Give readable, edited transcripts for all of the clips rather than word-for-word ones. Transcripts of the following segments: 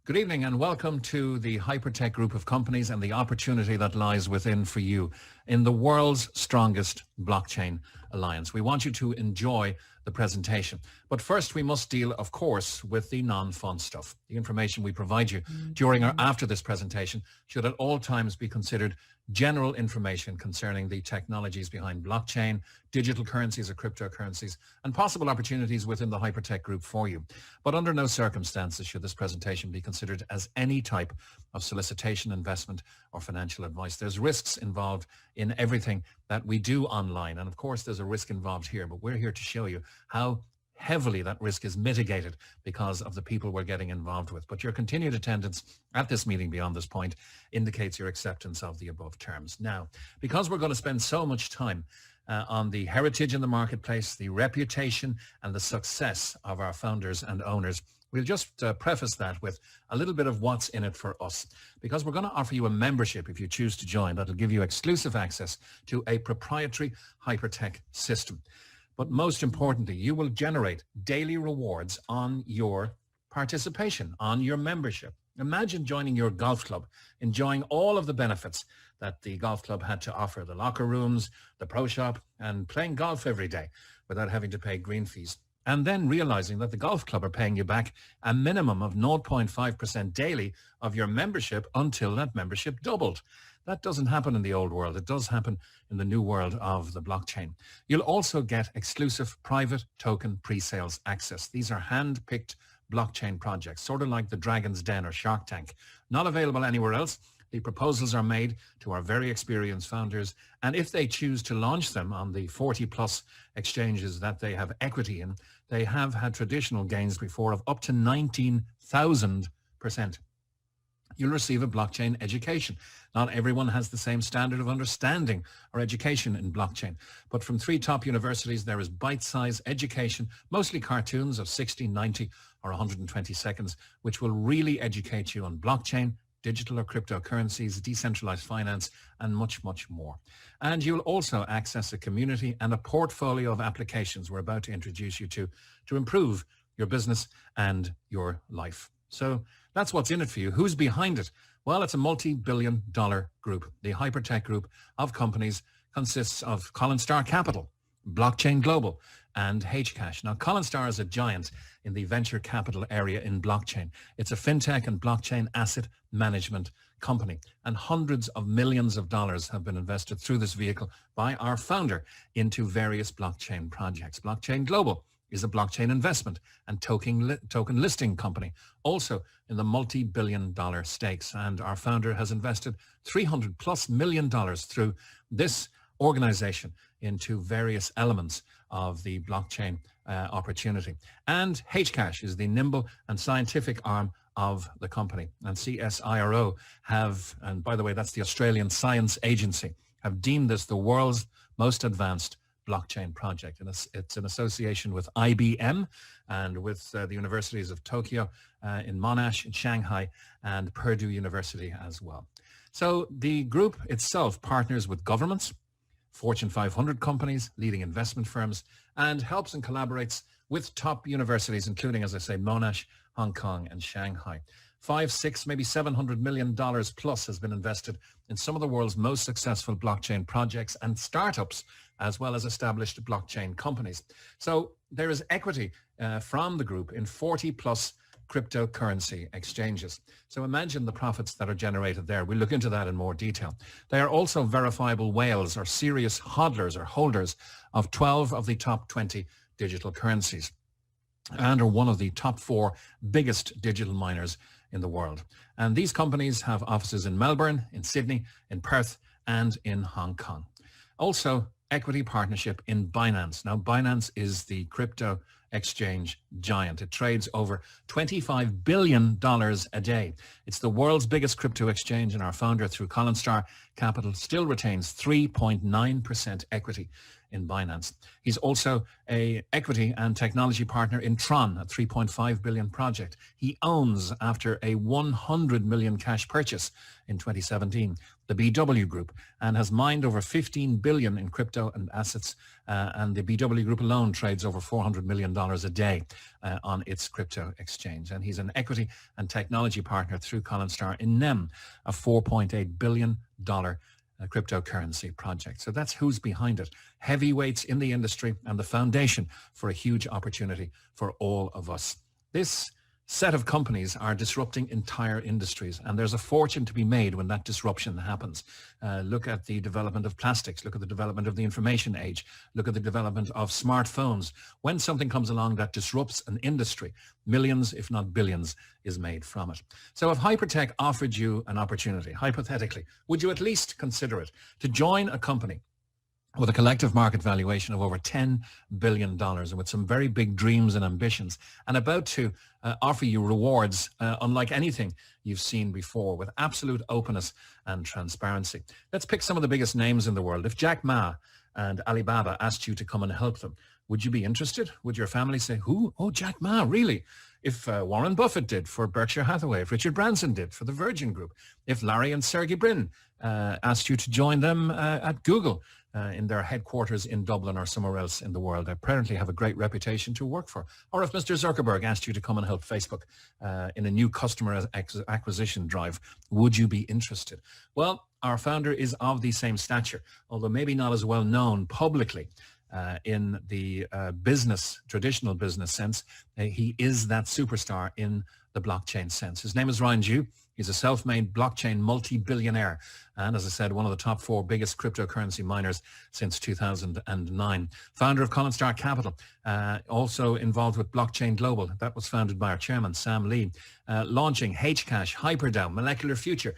Good evening and welcome to the HyperTech group of companies and the opportunity that lies within for you in the world's strongest blockchain alliance. We want you to enjoy the presentation. But first we must deal, of course, with the non-fun stuff. The information we provide you during or after this presentation should at all times be considered general information concerning the technologies behind blockchain, digital currencies or cryptocurrencies, and possible opportunities within the HyperTech group for you. But under no circumstances should this presentation be considered as any type of solicitation, investment, or financial advice. There's risks involved in everything that we do online. And of course, there's a risk involved here, but we're here to show you how heavily that risk is mitigated because of the people we're getting involved with. But your continued attendance at this meeting beyond this point indicates your acceptance of the above terms. Now, because we're going to spend so much time on the heritage in the marketplace, the reputation and the success of our founders and owners, we'll just preface that with a little bit of what's in it for us, because we're going to offer you a membership if you choose to join that'll give you exclusive access to a proprietary HyperTech system. But most importantly, you will generate daily rewards on your participation, on your membership. Imagine joining your golf club, enjoying all of the benefits that the golf club had to offer, the locker rooms, the pro shop, and playing golf every day without having to pay green fees. And then realizing that the golf club are paying you back a minimum of 0.5% daily of your membership until that membership doubled. That doesn't happen in the old world. It does happen in the new world of the blockchain. You'll also get exclusive private token pre-sales access. These are hand-picked blockchain projects, sort of like the Dragon's Den or Shark Tank. Not available anywhere else. The proposals are made to our very experienced founders, and if they choose to launch them on the 40-plus exchanges that they have equity in, they have had traditional gains before of up to 19,000%. You'll receive a blockchain education. Not everyone has the same standard of understanding or education in blockchain, but from 3 top universities, there is bite-sized education, mostly cartoons of 60, 90, or 120 seconds, which will really educate you on blockchain, digital or cryptocurrencies, decentralized finance, and much, much more. And you'll also access a community and a portfolio of applications we're about to introduce you to improve your business and your life. So that's what's in it for you. Who's behind it? Well, it's a multi-billion-dollar group. The HyperTech group of companies consists of Koala Capital, Blockchain Global, and Hcash. Now, Koala is a giant in the venture capital area in blockchain. It's a fintech and blockchain asset management company, and hundreds of millions of dollars have been invested through this vehicle by our founder into various blockchain projects. Blockchain Global is a blockchain investment and token listing company, also in the multi-billion-dollar stakes. And our founder has invested $300+ million through this organization into various elements of the blockchain opportunity. And Hcash is the nimble and scientific arm of the company. And CSIRO have, and by the way, that's the Australian Science Agency, have deemed this the world's most advanced blockchain project. And it's an association with IBM and with the universities of Tokyo, in Monash, in Shanghai, and Purdue University as well. So the group itself partners with governments, Fortune 500 companies, leading investment firms, and helps and collaborates with top universities, including, as I say, Monash, Hong Kong, and Shanghai. 5, 6, maybe $700 million plus has been invested in some of the world's most successful blockchain projects and startups, as well as established blockchain companies. So there is equity from the group in 40+ cryptocurrency exchanges. So imagine the profits that are generated there. We'll look into that in more detail. They are also verifiable whales or serious hodlers or holders of 12 of the top 20 digital currencies, and are one of the top 4 biggest digital miners in the world. And these companies have offices in Melbourne, in Sydney, in Perth, and in Hong Kong. Also, equity partnership in Binance. Now, Binance is the crypto exchange giant. It trades over $25 billion a day. It's the world's biggest crypto exchange, and our founder, through Koala Capital, still retains 3.9% equity in Binance. He's also a equity and technology partner in Tron, a 3.5 billion project. He owns, after a 100 million cash purchase in 2017, the BW Group, and has mined over 15 billion in crypto and assets. And the BW Group alone trades over $400 million a day on its crypto exchange. And he's an equity and technology partner through Collinstar in NEM, a $4.8 billion cryptocurrency project. So that's who's behind it. Heavyweights in the industry and the foundation for a huge opportunity for all of us. This set of companies are disrupting entire industries, and there's a fortune to be made when that disruption happens. Look at the development of plastics, look at the development of the information age, look at the development of smartphones. When something comes along that disrupts an industry, millions, if not billions, is made from it. So if HyperTech offered you an opportunity, hypothetically, would you at least consider it to join a company with a collective market valuation of over $10 billion and with some very big dreams and ambitions, and about to offer you rewards unlike anything you've seen before, with absolute openness and transparency? Let's pick some of the biggest names in the world. If Jack Ma and Alibaba asked you to come and help them, would you be interested? Would your family say, who? Oh, Jack Ma, really? If Warren Buffett did for Berkshire Hathaway, if Richard Branson did for the Virgin Group, if Larry and Sergey Brin asked you to join them at Google, in their headquarters in Dublin or somewhere else in the world, they apparently have a great reputation to work for. Or if Mr. Zuckerberg asked you to come and help Facebook in a new customer acquisition drive, would you be interested? Well, our founder is of the same stature, although maybe not as well known publicly in the traditional business sense. He is that superstar in the blockchain sense. His name is Ryan Zhu. He's a self-made blockchain multi-billionaire, and as I said, one of the top 4 biggest cryptocurrency miners since 2009. Founder of Collinstar Capital, also involved with Blockchain Global. That was founded by our chairman, Sam Lee. Launching Hcash, HyperDAO, Molecular Future.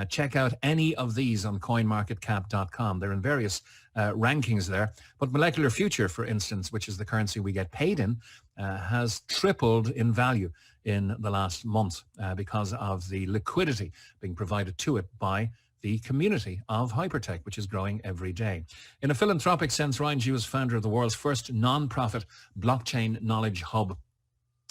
Check out any of these on coinmarketcap.com. They're in various rankings there. But Molecular Future, for instance, which is the currency we get paid in, has tripled in value in the last month because of the liquidity being provided to it by the community of HyperTech, which is growing every day. In a philanthropic sense, Ryan Zhu is founder of the world's first non-profit blockchain knowledge hub.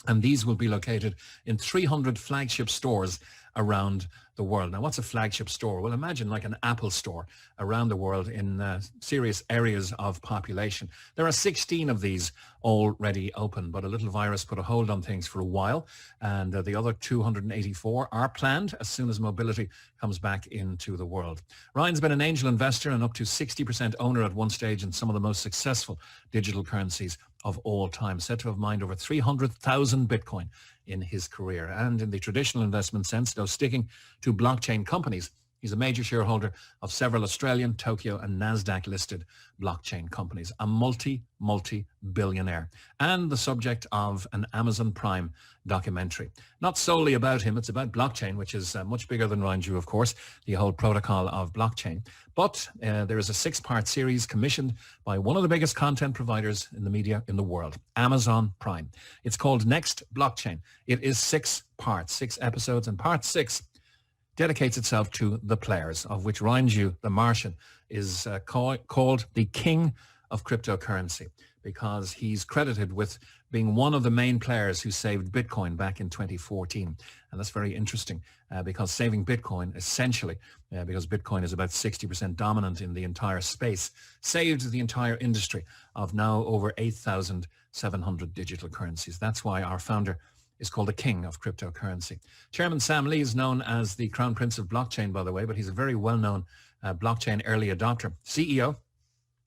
And these will be located in 300 flagship stores around the world. Now, what's a flagship store? Well, imagine like an Apple store around the world in serious areas of population. There are 16 of these already open, but a little virus put a hold on things for a while, and the other 284 are planned as soon as mobility comes back into the world. Ryan's been an angel investor and up to 60% owner at one stage in some of the most successful digital currencies of all time, said to have mined over 300,000 Bitcoin in his career. And in the traditional investment sense, though sticking to blockchain companies, he's a major shareholder of several Australian, Tokyo and NASDAQ listed blockchain companies, a multi-billionaire, and the subject of an Amazon Prime documentary. Not solely about him, it's about blockchain, which is much bigger than Ryan Zhu, of course, the whole protocol of blockchain. But there is a 6-part series commissioned by one of the biggest content providers in the media in the world, Amazon Prime. It's called Next Blockchain. It is 6 parts, 6 episodes, and part 6 dedicates itself to the players, of which Ryan Zhu, the Martian, is called the king of cryptocurrency, because he's credited with being one of the main players who saved Bitcoin back in 2014. And that's very interesting because saving Bitcoin, essentially, because Bitcoin is about 60% dominant in the entire space, saved the entire industry of now over 8,700 digital currencies. That's why our founder is called the king of cryptocurrency. Chairman Sam Lee is known as the crown prince of blockchain, by the way, but he's a very well-known blockchain early adopter, CEO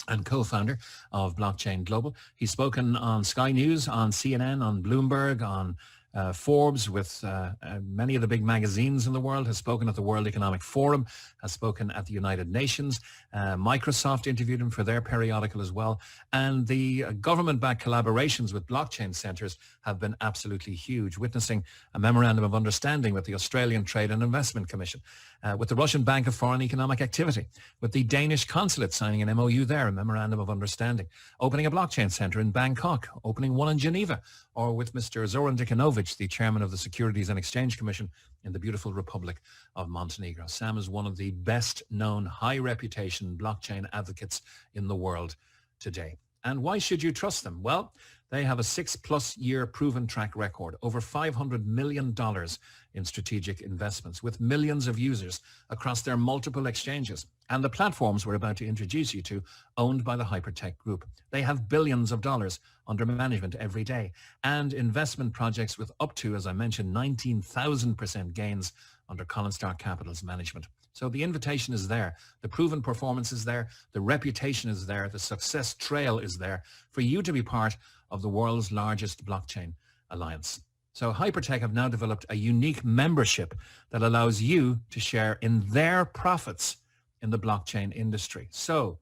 and co-founder of Blockchain Global. He's spoken on Sky News, on CNN, on Bloomberg, on Forbes, with many of the big magazines in the world, has spoken at the World Economic Forum, has spoken at the United Nations. Microsoft interviewed him for their periodical as well. And the government-backed collaborations with blockchain centers have been absolutely huge, witnessing a memorandum of understanding with the Australian Trade and Investment Commission, with the Russian Bank of Foreign Economic Activity, with the Danish consulate signing an MOU there, a memorandum of understanding, opening a blockchain center in Bangkok, opening one in Geneva, or with Mr. Zoran Dikanovic, the chairman of the Securities and Exchange Commission in the beautiful Republic of Montenegro. Sam is one of the best known high reputation blockchain advocates in the world. today. And why should you trust them? Well, they have a 6+ year proven track record, over $500 million in strategic investments with millions of users across their multiple exchanges. And the platforms we're about to introduce you to, owned by the HyperTech group. They have billions of dollars under management every day and investment projects with up to, as I mentioned, 19,000% gains under Colin Star Capital's management. So the invitation is there, the proven performance is there, the reputation is there, the success trail is there for you to be part of the world's largest blockchain alliance. So HyperTech have now developed a unique membership that allows you to share in their profits in the blockchain industry. So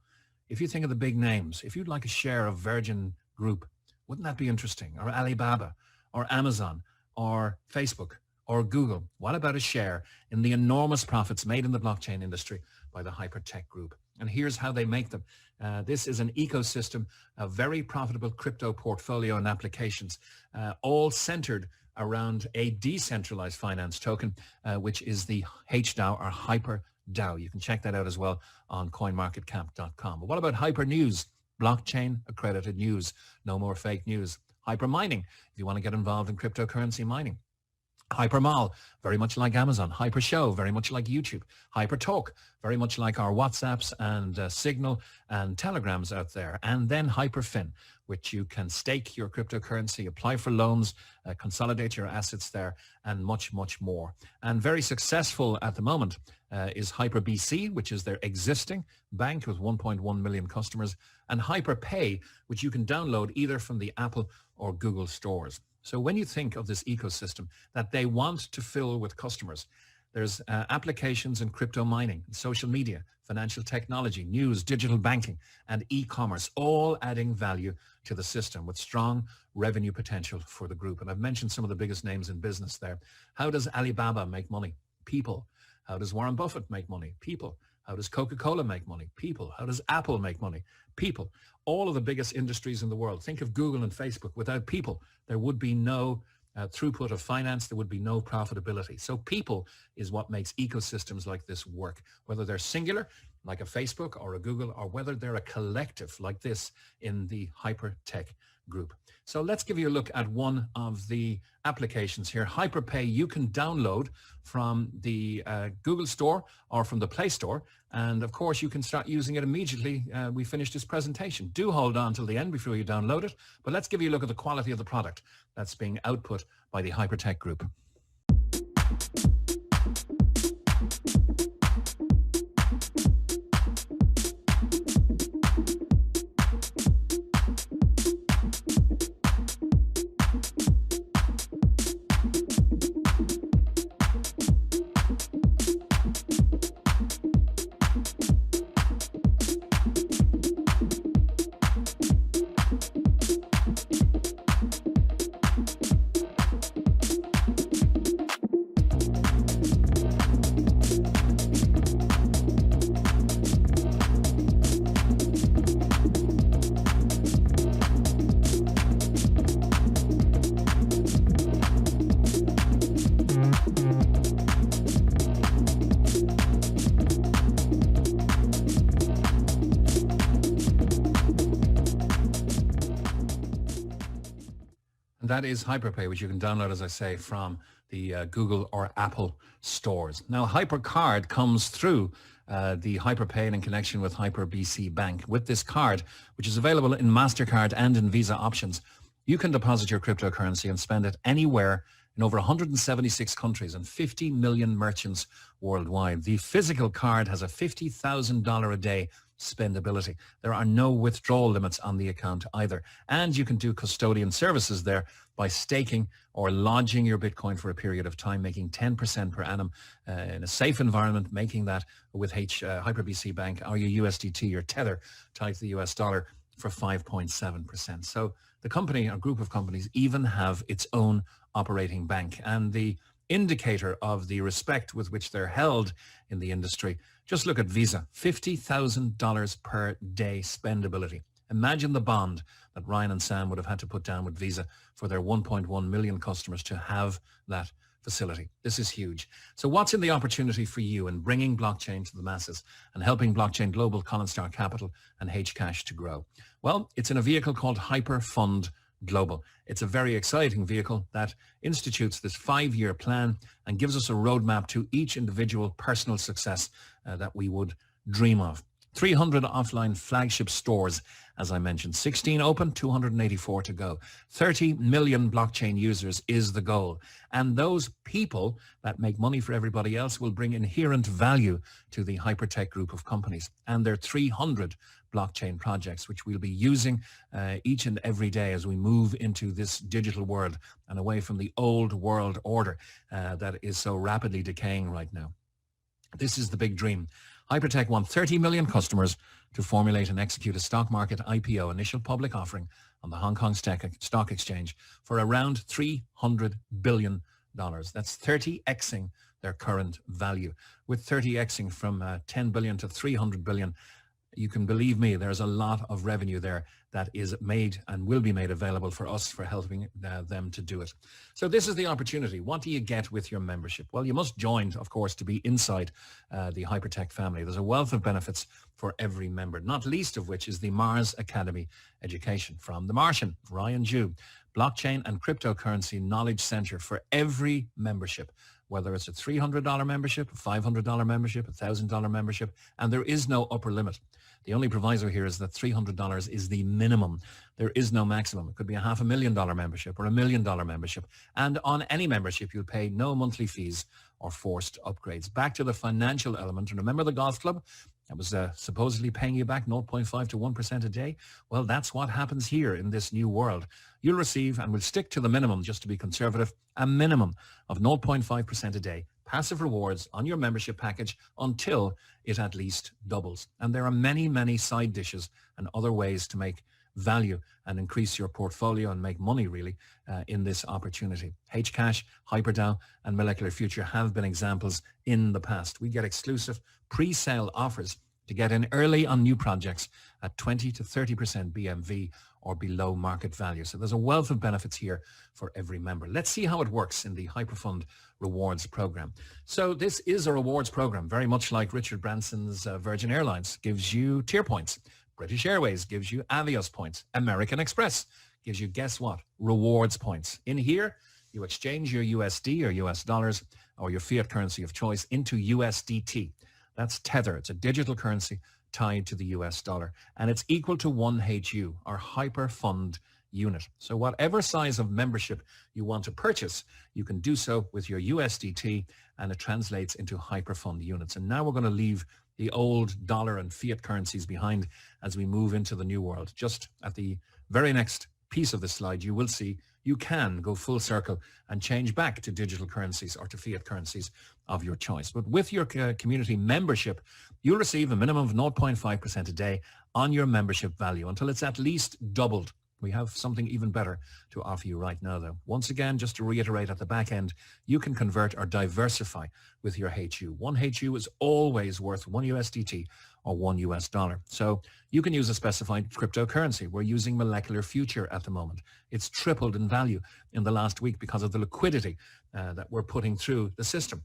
if you think of the big names, if you'd like a share of Virgin Group, wouldn't that be interesting? Or Alibaba, or Amazon, or Facebook, or Google. What about a share in the enormous profits made in the blockchain industry by the HyperTech group? And here's how they make them. This is an ecosystem of very profitable crypto portfolio and applications, all centered around a decentralized finance token, which is the HDAO or HyperDAO. You can check that out as well on coinmarketcap.com. But what about Hyper News? Blockchain accredited news. No more fake news. Hyper Mining, if you want to get involved in cryptocurrency mining. HyperMall, very much like Amazon. HyperShow, very much like YouTube. HyperTalk, very much like our WhatsApps and Signal and Telegrams out there. And then HyperFund, which you can stake your cryptocurrency, apply for loans, consolidate your assets there, and much, much more. And very successful at the moment is HyperBC, which is their existing bank with 1.1 million customers, and HyperPay, which you can download either from the Apple or Google stores. So when you think of this ecosystem that they want to fill with customers, there's applications in crypto mining, social media, financial technology, news, digital banking, and e-commerce, all adding value to the system with strong revenue potential for the group. And I've mentioned some of the biggest names in business there. How does Alibaba make money? People. How does Warren Buffett make money? People. How does Coca-Cola make money? People. How does Apple make money? People. All of the biggest industries in the world. Think of Google and Facebook. Without people, there would be no throughput of finance. There would be no profitability. So people is what makes ecosystems like this work, whether they're singular, like a Facebook or a Google, or whether they're a collective like this in the HyperTech group. So let's give you a look at one of the applications here. HyperPay, you can download from the Google Store or from the Play Store. And of course, you can start using it immediately. We finished this presentation. Do hold on till the end before you download it. But let's give you a look at the quality of the product that's being output by the HyperTech group. That is HyperPay, which you can download, as I say, from the Google or Apple stores. Now, HyperCard comes through the HyperPay in connection with HyperBC Bank. With this card, which is available in MasterCard and in Visa options, you can deposit your cryptocurrency and spend it anywhere in over 176 countries and 50 million merchants worldwide. The physical card has a $50,000 a day spendability. There are no withdrawal limits on the account either. And you can do custodian services there by staking or lodging your Bitcoin for a period of time, making 10% per annum in a safe environment, making that with HyperBC Bank or your USDT or Tether tied to the US dollar for 5.7%. So the company, a group of companies, even have its own operating bank. And the indicator of the respect with which they're held in the industry, just look at Visa, $50,000 per day spendability. Imagine the bond that Ryan and Sam would have had to put down with Visa for their 1.1 million customers to have that facility. This is huge. So what's in the opportunity for you in bringing blockchain to the masses and helping Blockchain Global, Colin Star Capital and Hcash to grow? Well, it's in a vehicle called HyperFund Global. It's a very exciting vehicle that institutes this 5-year plan and gives us a roadmap to each individual personal success that we would dream of. 300 offline flagship stores, as I mentioned, 16 open, 284 to go. 30 million blockchain users is the goal. And those people that make money for everybody else will bring inherent value to the HyperTech group of companies. And there are 300 blockchain projects, which we'll be using each and every day as we move into this digital world and away from the old world order that is so rapidly decaying right now. This is the big dream. HyperTech want 30 million customers to formulate and execute a stock market IPO, initial public offering, on the Hong Kong Stock Exchange for around $300 billion. That's 30xing their current value. With 30xing from 10 billion to 300 billion, you can believe me, there's a lot of revenue there that is made and will be made available for us for helping them to do it. So this is the opportunity. What do you get with your membership? Well, you must join, of course, to be inside the HyperTech family. There's a wealth of benefits for every member, not least of which is the Mars Academy education from the Martian, Ryan Jew, blockchain and cryptocurrency knowledge center for every membership, whether it's a $300 membership, a $500 membership, a $1,000 membership, and there is no upper limit. The only proviso here is that $300 is the minimum. There is no maximum. It could be a $500,000 membership or $1 million membership. And on any membership, you'll pay no monthly fees or forced upgrades. Back to the financial element. And remember the golf club that was supposedly paying you back 0.5 to 1% a day? Well, that's what happens here in this new world. You'll receive, and we'll stick to the minimum just to be conservative, a minimum of 0.5% a day passive rewards on your membership package until it at least doubles. And there are many, many side dishes and other ways to make value and increase your portfolio and make money really in this opportunity. Hcash, HyperDAO and Molecular Future have been examples in the past. We get exclusive pre-sale offers to get in early on new projects at 20 to 30% BMV or below market value. So there's a wealth of benefits here for every member. Let's see how it works in the HyperFund rewards program. So this is a rewards program, very much like Richard Branson's Virgin Airlines gives you tier points. British Airways gives you Avios points. American Express gives you, guess what? Rewards points. In here, you exchange your USD or US dollars or your fiat currency of choice into USDT. That's Tether. It's a digital currency tied to the US dollar. And it's equal to 1 HU, or HyperFund unit. So whatever size of membership you want to purchase, you can do so with your USDT, and it translates into HyperFund units. And now we're going to leave the old dollar and fiat currencies behind as we move into the new world. Just at the very next piece of this slide, you will see you can go full circle and change back to digital currencies or to fiat currencies of your choice. But with your community membership, you'll receive a minimum of 0.5% a day on your membership value until it's at least doubled. We have something even better to offer you right now, though. Once again, just to reiterate at the back end, you can convert or diversify with your HU. 1 HU is always worth 1 USDT or 1 US dollar. So you can use a specified cryptocurrency. We're using Molecular Future at the moment. It's tripled in value in the last week because of the liquidity that we're putting through the system.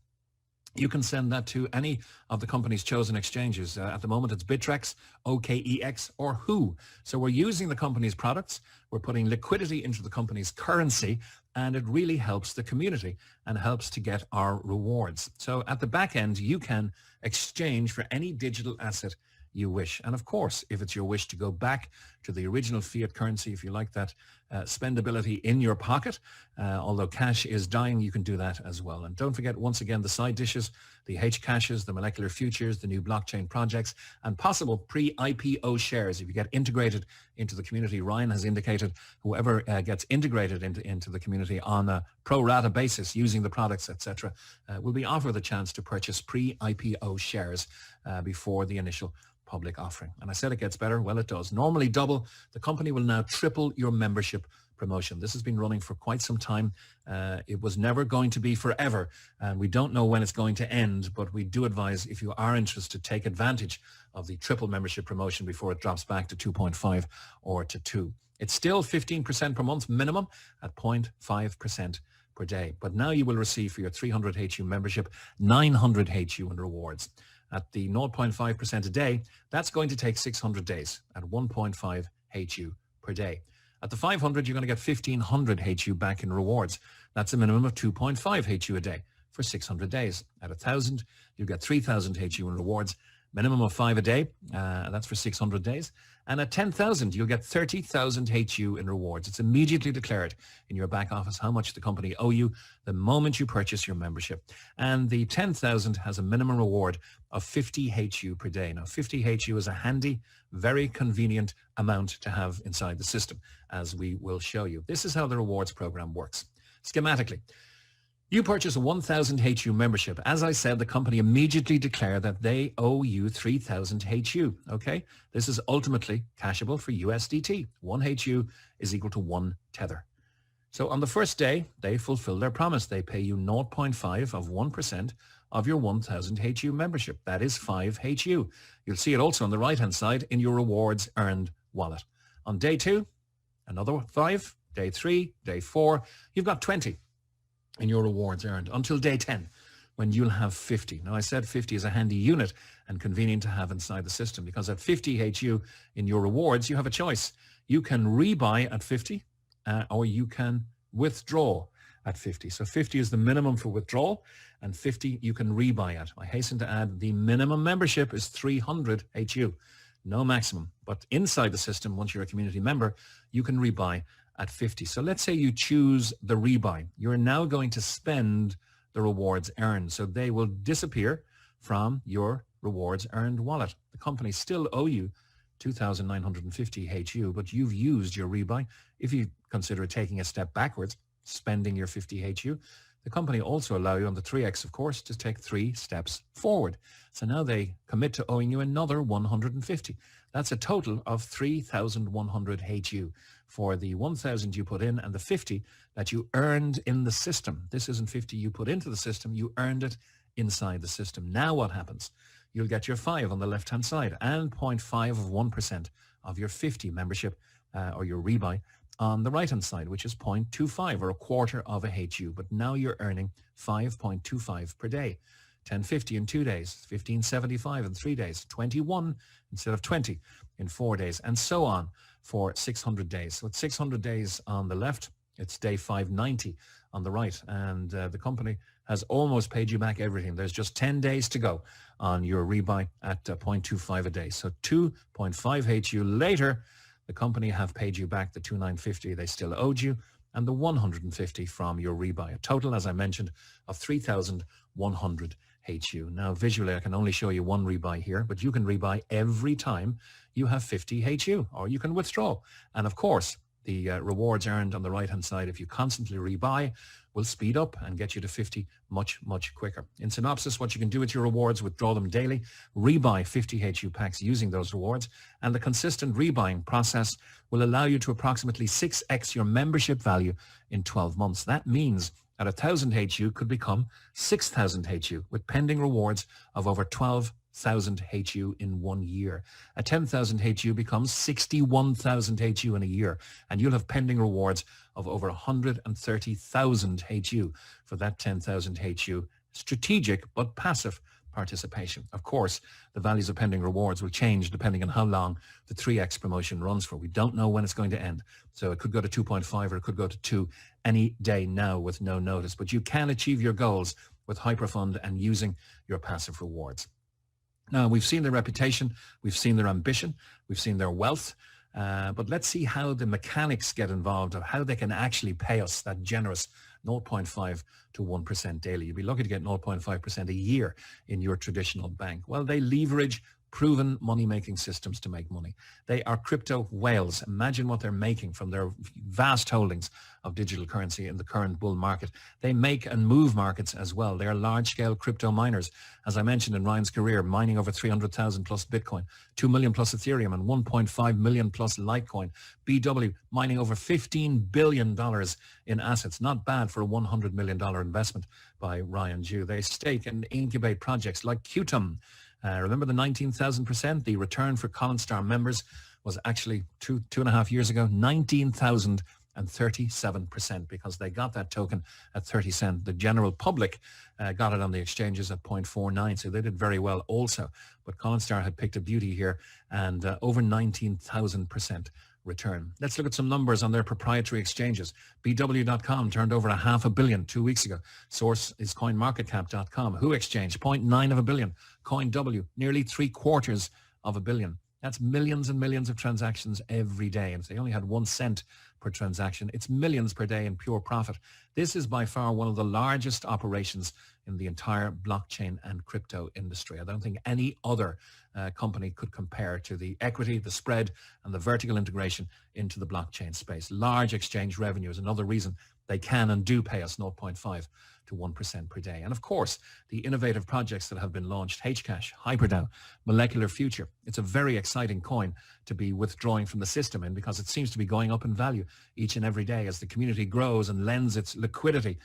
You can send that to any of the company's chosen exchanges. At the moment, it's Bittrex, OKEX, or Who. So we're using the company's products. We're putting liquidity into the company's currency, and it really helps the community and helps to get our rewards. So at the back end, you can exchange for any digital asset you wish. And of course, if it's your wish to go back to the original fiat currency, if you like that spendability in your pocket, although cash is dying, you can do that as well. And don't forget, once again, the side dishes, the Hcashes, the Molecular Futures, the new blockchain projects, and possible pre-IPO shares. If you get integrated into the community, Ryan has indicated whoever gets integrated into the community on a pro rata basis using the products, etc., will be offered the chance to purchase pre-IPO shares before the initial public offering. And I said it gets better. Well, it does. Normally double. The company will now triple your membership promotion. This has been running for quite some time. It was never going to be forever, and we don't know when it's going to end, but we do advise, if you are interested, take advantage of the triple membership promotion before it drops back to 2.5 or to 2. It's still 15% per month minimum at 0.5% per day. But now you will receive for your 300 HU membership 900 HU in rewards. At the 0.5% a day, that's going to take 600 days at 1.5 HU per day. At the 500, you're going to get 1,500 HU back in rewards. That's a minimum of 2.5 HU a day for 600 days. At 1,000, you'll get 3,000 HU in rewards, minimum of 5 a day. That's for 600 days. And at 10,000, you'll get 30,000 HU in rewards. It's immediately declared in your back office how much the company owe you the moment you purchase your membership. And the 10,000 has a minimum reward of 50 HU per day. Now, 50 HU is a handy, very convenient amount to have inside the system, as we will show you. This is how the rewards program works. Schematically, you purchase a 1,000 HU membership. As I said, the company immediately declare that they owe you 3,000 HU, okay? This is ultimately cashable for USDT. 1 HU is equal to 1 tether. So on the first day, they fulfill their promise. They pay you 0.5 of 1% of your 1,000 HU membership. That is 5 HU. You'll see it also on the right-hand side in your rewards earned wallet. On day 2, another 5. Day 3, day 4, you've got 20 in your rewards earned until day 10, when you'll have 50. Now, I said 50 is a handy unit and convenient to have inside the system, because at 50 HU in your rewards, you have a choice. You can rebuy at 50 or you can withdraw at 50. So 50 is the minimum for withdrawal, and 50 you can rebuy at. I hasten to add the minimum membership is 300 HU, no maximum. But inside the system, once you're a community member, you can rebuy at 50. So let's say you choose the rebuy. You're now going to spend the rewards earned. So they will disappear from your rewards earned wallet. The company still owe you 2,950 HU, but you've used your rebuy. If you consider taking a step backwards, spending your 50 HU, the company also allow you on the 3X, of course, to take 3 steps forward. So now they commit to owing you another 150. That's a total of 3,100 HU for the 1,000 you put in and the 50 that you earned in the system. This isn't 50 you put into the system, you earned it inside the system. Now what happens? You'll get your 5 on the left-hand side and 0.5 of 1% of your 50 membership or your rebuy on the right-hand side, which is 0.25 or a quarter of a HU. But now you're earning 5.25 per day. 10.50 in 2 days, 15.75 in 3 days, 21 instead of 20 in 4 days, and so on for 600 days. So it's 600 days on the left, it's day 590 on the right, and the company has almost paid you back everything. There's just 10 days to go on your rebuy at 0.25 a day. So 2.5 HU later, the company have paid you back the 2,950 they still owed you and the 150 from your rebuy. A total, as I mentioned, of 3,100 HU. Now, visually, I can only show you one rebuy here, but you can rebuy every time you have 50 HU, or you can withdraw. And of course, the rewards earned on the right-hand side, if you constantly rebuy, will speed up and get you to 50 much, much quicker. In synopsis, what you can do with your rewards: withdraw them daily, rebuy 50 HU packs using those rewards, and the consistent rebuying process will allow you to approximately 6x your membership value in 12 months. That means at 1,000 HU could become 6,000 HU with pending rewards of over 12,000 HU in 1 year. At 10,000 HU becomes 61,000 HU in a year, and you'll have pending rewards of over 130,000 HU for that 10,000 HU strategic but passive participation. Of course, the values of pending rewards will change depending on how long the 3X promotion runs for. We don't know when it's going to end. So it could go to 2.5 or it could go to 2 any day now with no notice. But you can achieve your goals with HyperFund and using your passive rewards. Now, we've seen their reputation, we've seen their ambition, we've seen their wealth, but let's see how the mechanics get involved, of how they can actually pay us that generous 0.5 to 1% daily. You'd be lucky to get 0.5% a year in your traditional bank. Well, they leverage proven money-making systems to make money. They are crypto whales. Imagine what they're making from their vast holdings of digital currency in the current bull market. They make and move markets as well. They are large-scale crypto miners. As I mentioned in Ryan's career, mining over 300,000 plus Bitcoin, 2 million plus Ethereum, and 1.5 million plus Litecoin. BW mining over $15 billion in assets. Not bad for a $100 million investment by Ryan Jew. They stake and incubate projects like Qtum. Remember the 19,000%? The return for Colin Star members was actually two and a half years ago, 19,000 and 37% because they got that token at 30 cents. The general public got it on the exchanges at 0.49, so they did very well also. But Coinstar had picked a beauty here and over 19,000% return. Let's look at some numbers on their proprietary exchanges. BW.com turned over $500 million 2 weeks ago. Source is CoinMarketCap.com. Who Exchange, 0.9 billion. CoinW, nearly 750 million. That's millions and millions of transactions every day. And if they only had 1 cent per transaction, it's millions per day in pure profit. This is by far one of the largest operations in the entire blockchain and crypto industry. I don't think any other company could compare to the equity, the spread, and the vertical integration into the blockchain space. Large exchange revenue is another reason they can and do pay us 0.5 to 1% per day. And of course, the innovative projects that have been launched, Hcash, HyperDAO, Molecular Future. It's a very exciting coin to be withdrawing from the system in because it seems to be going up in value each and every day as the community grows and lends its liquidity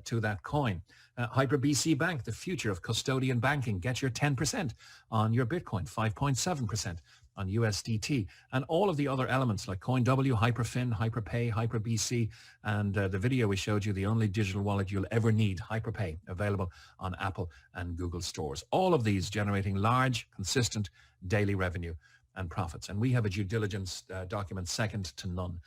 to that coin. HyperBC Bank, the future of custodian banking. Get your 10% on your Bitcoin, 5.7% on USDT, and all of the other elements like CoinW, HyperFund, HyperPay, HyperBC, and the video we showed you, the only digital wallet you'll ever need, HyperPay, available on Apple and Google stores. All of these generating large, consistent daily revenue and profits. And we have a due diligence document second to none.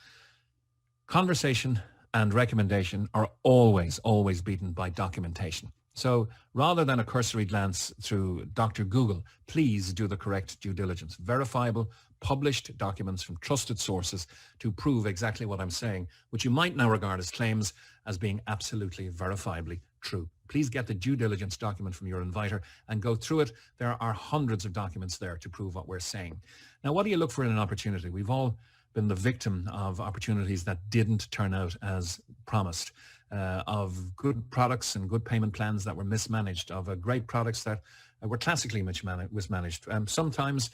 Conversation and recommendation are always beaten by documentation. So rather than a cursory glance through Dr. Google, please do the correct due diligence. Verifiable, published documents from trusted sources to prove exactly what I'm saying, which you might now regard as claims as being absolutely verifiably true. Please get the due diligence document from your inviter and go through it. There are hundreds of documents there to prove what we're saying. Now, what do you look for in an opportunity? We've all been the victim of opportunities that didn't turn out as promised, of good products and good payment plans that were mismanaged, of great products that were classically mismanaged, sometimes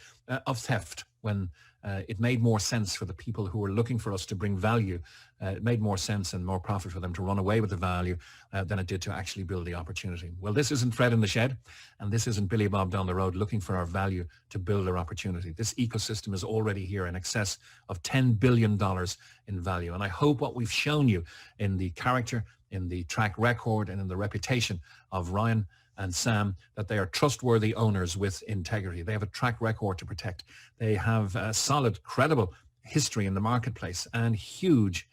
of theft when it made more sense for the people who were looking for us to bring value. It made more sense and more profit for them to run away with the value than it did to actually build the opportunity. Well, this isn't Fred in the shed, and this isn't Billy Bob down the road looking for our value to build our opportunity. This ecosystem is already here in excess of $10 billion in value. And I hope what we've shown you in the character, in the track record, and in the reputation of Ryan and Sam, that they are trustworthy owners with integrity. They have a track record to protect. They have a solid, credible history in the marketplace and huge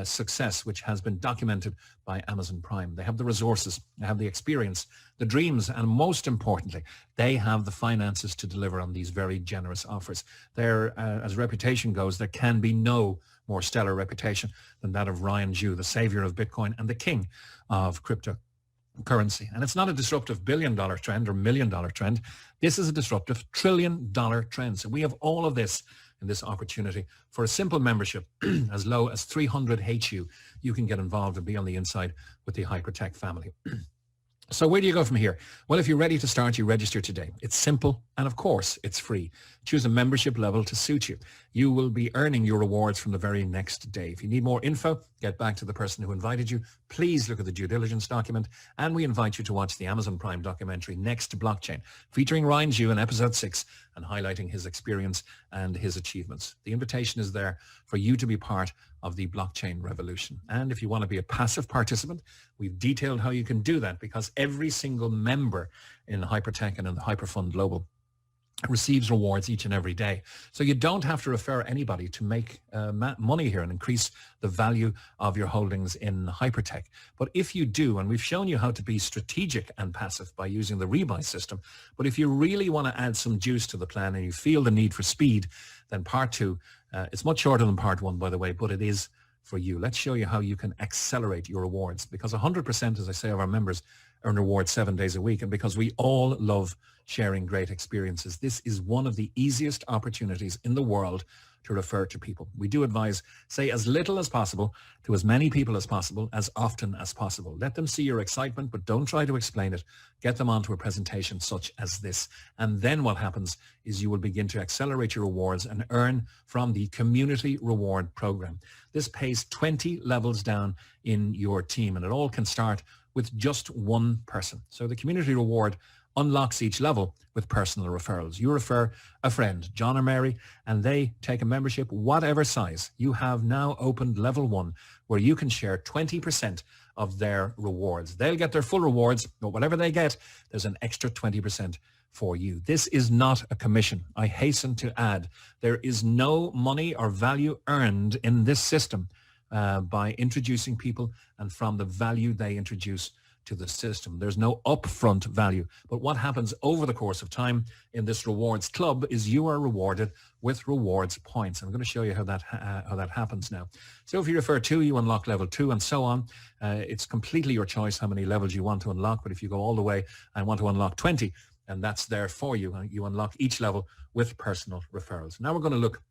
success, which has been documented by Amazon Prime. They have the resources, they have the experience, the dreams, and most importantly, they have the finances to deliver on these very generous offers. There, as reputation goes, there can be no more stellar reputation than that of Ryan Zhu, the savior of Bitcoin and the king of cryptocurrency. And it's not a disruptive billion-dollar trend or million-dollar trend. This is a disruptive trillion-dollar trend. So we have all of this in this opportunity. For a simple membership as low as 300 HU, you can get involved and be on the inside with the HyperTech family. So where do you go from here? Well, if you're ready to start, you register today. It's simple, and of course, it's free. Choose a membership level to suit you. You will be earning your rewards from the very next day. If you need more info, get back to the person who invited you. Please look at the due diligence document, and we invite you to watch the Amazon Prime documentary, Next Blockchain, featuring Ryan Zhu in episode 6 and highlighting his experience and his achievements. The invitation is there for you to be part of the blockchain revolution. And if you want to be a passive participant, we've detailed how you can do that, because every single member in HyperTech and in the HyperFund Global receives rewards each and every day. So you don't have to refer anybody to make money here and increase the value of your holdings in HyperTech. But if you do, and we've shown you how to be strategic and passive by using the rebuy system, but if you really want to add some juice to the plan and you feel the need for speed, then part 2, it's much shorter than part 1, by the way, but it is for you. Let's show you how you can accelerate your rewards, because 100%, as I say, of our members earn rewards 7 days a week. And because we all love sharing great experiences, this is one of the easiest opportunities in the world to refer to people. We do advise, say as little as possible to as many people as possible, as often as possible. Let them see your excitement, but don't try to explain it. Get them onto a presentation such as this. And then what happens is you will begin to accelerate your rewards and earn from the Community Reward Program. This pays 20 levels down in your team, and it all can start with just one person. So the community reward unlocks each level with personal referrals. You refer a friend, John or Mary, and they take a membership, whatever size. You have now opened level 1, where you can share 20% of their rewards. They'll get their full rewards, but whatever they get, there's an extra 20% for you. This is not a commission. I hasten to add, there is no money or value earned in this system by introducing people and from the value they introduce to the system. There's no upfront value. But what happens over the course of time in this rewards club is you are rewarded with rewards points. I'm going to show you how that happens now. So if you refer 2, you unlock level 2 and so on. It's completely your choice how many levels you want to unlock. But if you go all the way and want to unlock 20, and that's there for you, you unlock each level with personal referrals. Now we're going to look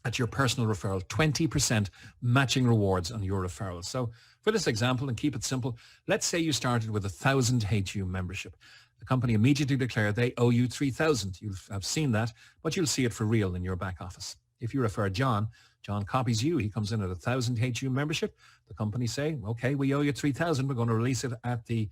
at your personal referral, 20% matching rewards on your referrals. So for this example, and keep it simple, let's say you started with 1,000 HU membership. The company immediately declare they owe you 3,000. You'll have seen that, but you'll see it for real in your back office. If you refer John, John copies you. He comes in at 1,000 HU membership. The company say, okay, we owe you 3,000. We're going to release it at the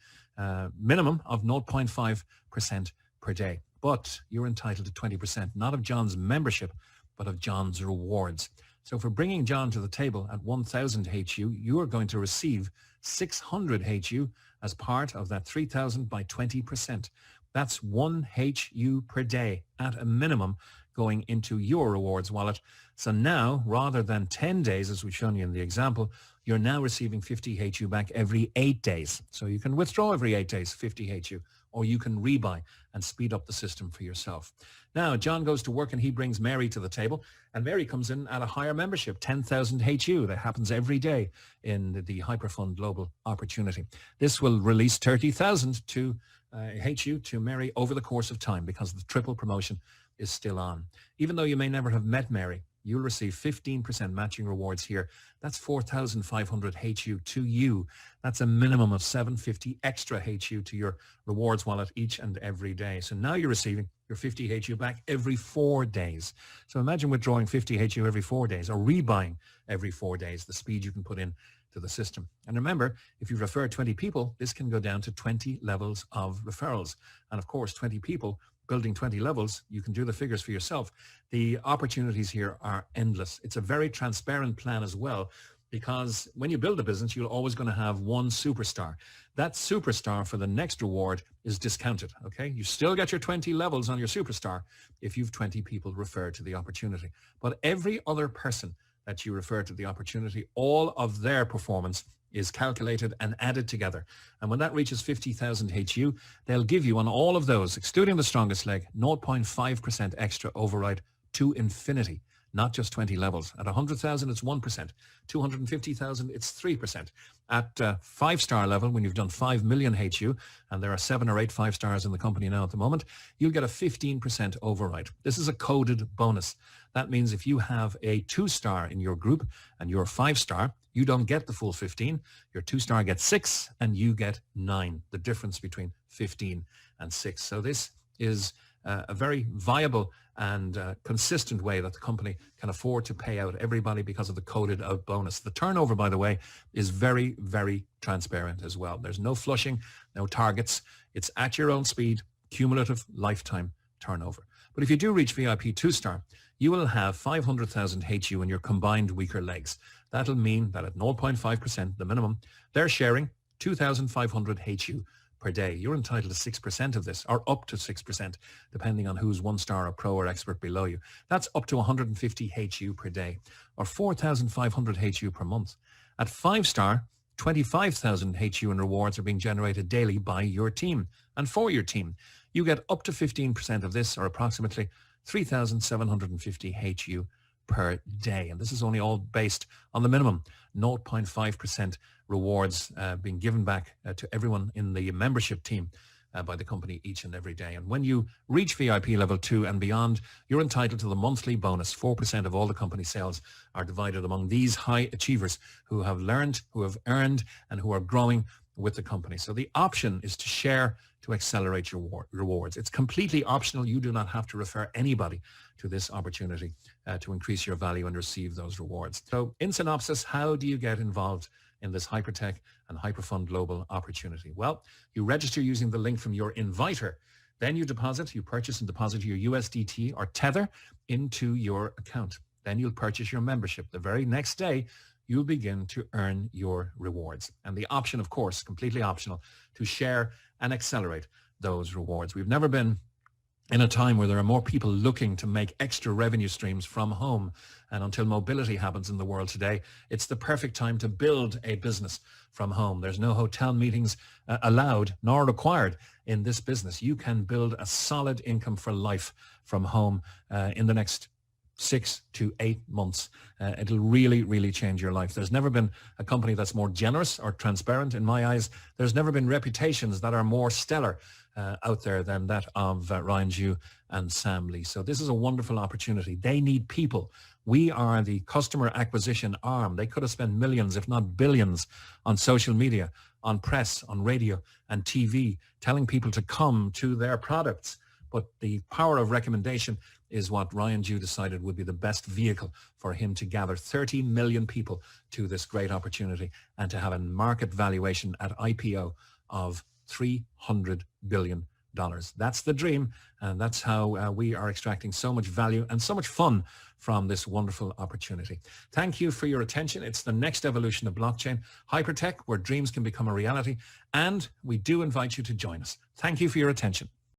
minimum of 0.5% per day. But you're entitled to 20%, not of John's membership, but of John's rewards. So for bringing John to the table at 1,000 HU, you are going to receive 600 HU as part of that 3,000 by 20%. That's 1 HU per day at a minimum going into your rewards wallet. So now, rather than 10 days, as we've shown you in the example, you're now receiving 50 HU back every 8 days. So you can withdraw every 8 days, 50 HU, or you can rebuy and speed up the system for yourself. Now, John goes to work and he brings Mary to the table, and Mary comes in at a higher membership, 10,000 HU. That happens every day in the HyperFund Global Opportunity. This will release 30,000 to HU to Mary over the course of time because the triple promotion is still on. Even though you may never have met Mary, you'll receive 15% matching rewards here. That's 4,500 HU to you. That's a minimum of 750 extra HU to your rewards wallet each and every day. So now you're receiving your 50 HU back every 4 days. So imagine withdrawing 50 HU every 4 days or rebuying every 4 days, the speed you can put in to the system. And remember, if you refer 20 people, this can go down to 20 levels of referrals. And of course, 20 people building 20 levels, you can do the figures for yourself. The opportunities here are endless. It's a very transparent plan as well, because when you build a business, you're always going to have one superstar. That superstar for the next reward is discounted, okay? You still get your 20 levels on your superstar if you've 20 people referred to the opportunity. But every other person that you refer to the opportunity, all of their performance is calculated and added together. And when that reaches 50,000 HU, they'll give you on all of those, excluding the strongest leg, 0.5% extra override to infinity, not just 20 levels. At 100,000, it's 1%. 250,000, it's 3%. At 5-star level, when you've done 5 million HU, and there are 7 or 8 5-stars in the company now at the moment, you'll get a 15% override. This is a coded bonus. That means if you have a 2-star in your group and you're a 5-star, you don't get the full 15. Your 2-star gets 6 and you get 9, the difference between 15 and 6. So this is a very viable and consistent way that the company can afford to pay out everybody because of the coded out bonus. The turnover, by the way, is very, very transparent as well. There's no flushing, no targets. It's at your own speed, cumulative lifetime turnover. But if you do reach VIP 2-star, you will have 500,000 HU in your combined weaker legs. That'll mean that at 0.5%, the minimum, they're sharing 2,500 HU per day. You're entitled to 6% of this, or up to 6%, depending on who's 1-star or pro or expert below you. That's up to 150 HU per day, or 4,500 HU per month. At 5-star, 25,000 HU in rewards are being generated daily by your team and for your team. You get up to 15% of this, or approximately 3,750 HU per day. And this is only all based on the minimum 0.5% rewards being given back to everyone in the membership team by the company each and every day. And when you reach VIP level 2 and beyond, you're entitled to the monthly bonus. 4% of all the company sales are divided among these high achievers who have learned, who have earned, and who are growing with the company. So the option is to share to accelerate your rewards. It's completely optional. You do not have to refer anybody to this opportunity to increase your value and receive those rewards. So in synopsis, how do you get involved in this HyperTech and HyperFund global opportunity? Well, you register using the link from your inviter. Then you purchase and deposit your USDT or Tether into your account. Then you'll purchase your membership. The very next day, you'll begin to earn your rewards. And the option, of course, completely optional, to share and accelerate those rewards. We've never been in a time where there are more people looking to make extra revenue streams from home. And until mobility happens in the world today, it's the perfect time to build a business from home. There's no hotel meetings allowed nor required in this business. You can build a solid income for life from home in the next 6 to 8 months. It'll really, really change your life. There's never been a company that's more generous or transparent in my eyes. There's never been reputations that are more stellar out there than that of Ryan Jew and Sam Lee. So this is a wonderful opportunity. They need people. We are the customer acquisition arm. They could have spent millions, if not billions, on social media, on press, on radio and TV, telling people to come to their products. But the power of recommendation is what Ryan Jew decided would be the best vehicle for him to gather 30 million people to this great opportunity and to have a market valuation at IPO of $300 billion. That's the dream, and that's how we are extracting so much value and so much fun from this wonderful opportunity. Thank you for your attention. It's the next evolution of blockchain, HyperTech, where dreams can become a reality, and we do invite you to join us. Thank you for your attention.